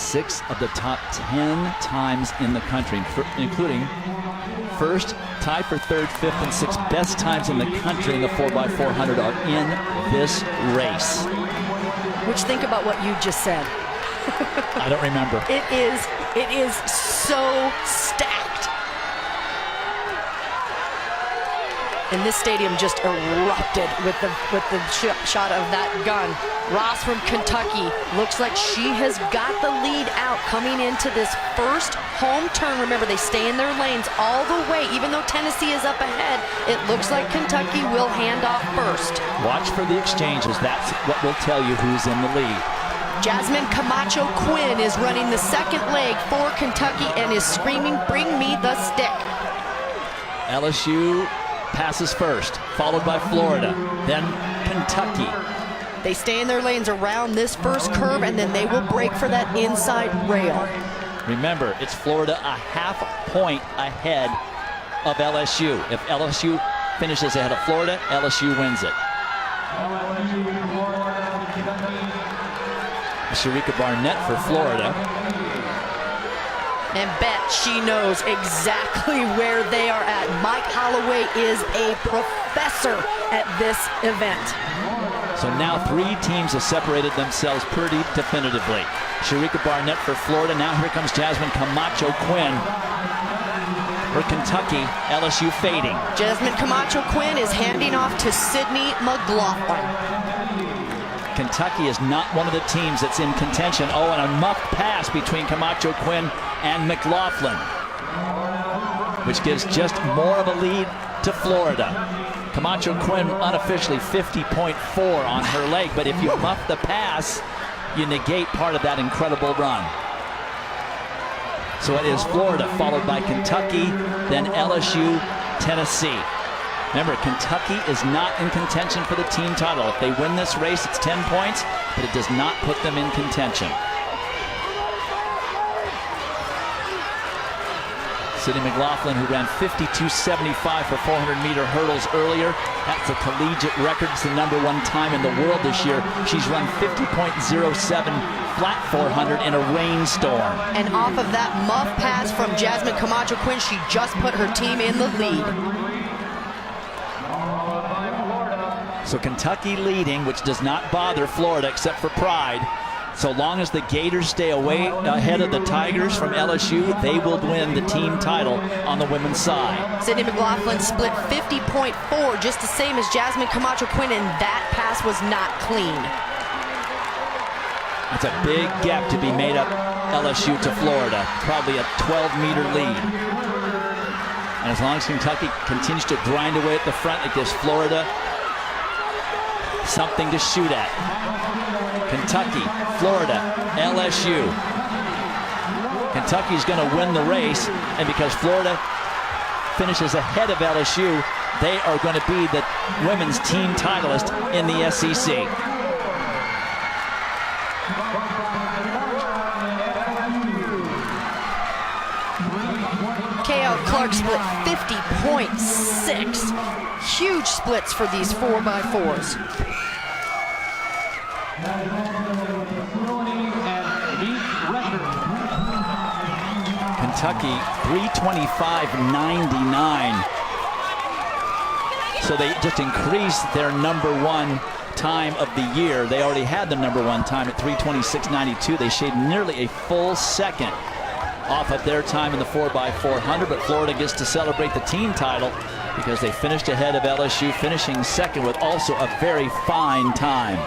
6 of the top 10 times in the country, including first, tied for third, fifth, and sixth best times in the country in the 4x400 are in this race. Which, think about what you just said. I don't remember. It is so stacked. And this stadium just erupted with the shot of that gun. Ross from Kentucky looks like she has got the lead out coming into this first home turn. Remember, they stay in their lanes all the way. Even though Tennessee is up ahead, it looks like Kentucky will hand off first. Watch for the exchanges. That's what will tell you who's in the lead. Jasmine Camacho Quinn is running the second leg for Kentucky and is screaming, "Bring me the stick." LSU passes first, followed by Florida, then Kentucky. They stay in their lanes around this first curve, and then they will break for that inside rail. Remember, it's Florida a half point ahead of LSU. If LSU finishes ahead of Florida, LSU wins it. Sharrika Barnett for Florida. And bet she knows exactly where they are at. Mike Holloway is a professor at this event. So now 3 teams have separated themselves pretty definitively. Sharrika Barnett for Florida. Now here comes Jasmine Camacho Quinn for Kentucky. LSU fading. Jasmine Camacho Quinn is handing off to Sydney McLaughlin. Kentucky is not one of the teams that's in contention. Oh, and a muffed pass between Camacho Quinn and McLaughlin, which gives just more of a lead to Florida. Camacho Quinn unofficially 50.4 on her leg, but if you muff the pass, you negate part of that incredible run. So it is Florida, followed by Kentucky, then LSU, Tennessee. Remember, Kentucky is not in contention for the team title. If they win this race, it's 10 points, but it does not put them in contention. Sydney McLaughlin, who ran 52.75 for 400-meter hurdles earlier. That's a collegiate record. It's the #1 time in the world this year. She's run 50.07 flat 400 in a rainstorm. And off of that muff pass from Jasmine Camacho Quinn, she just put her team in the lead. So Kentucky leading, which does not bother Florida except for pride. So long as the Gators stay away ahead of the Tigers from LSU, they will win the team title on the women's side. Sydney McLaughlin split 50.4, just the same as Jasmine Camacho Quinn, and that pass was not clean. It's a big gap to be made up LSU to Florida, probably a 12-meter lead. And as long as Kentucky continues to grind away at the front, it gives Florida something to shoot at. Kentucky, Florida, LSU. Kentucky's going to win the race, and because Florida finishes ahead of LSU, they are going to be the women's team titleist in the SEC. K.L. Clark split 50.6. Huge splits for these 4x4s. Kentucky 3:25.99. So they just increased their #1 time of the year. They already had the #1 time at 3:26.92. They shaved nearly a full second off of their time in the 4x400, but Florida gets to celebrate the team title because they finished ahead of LSU, finishing second with also a very fine time.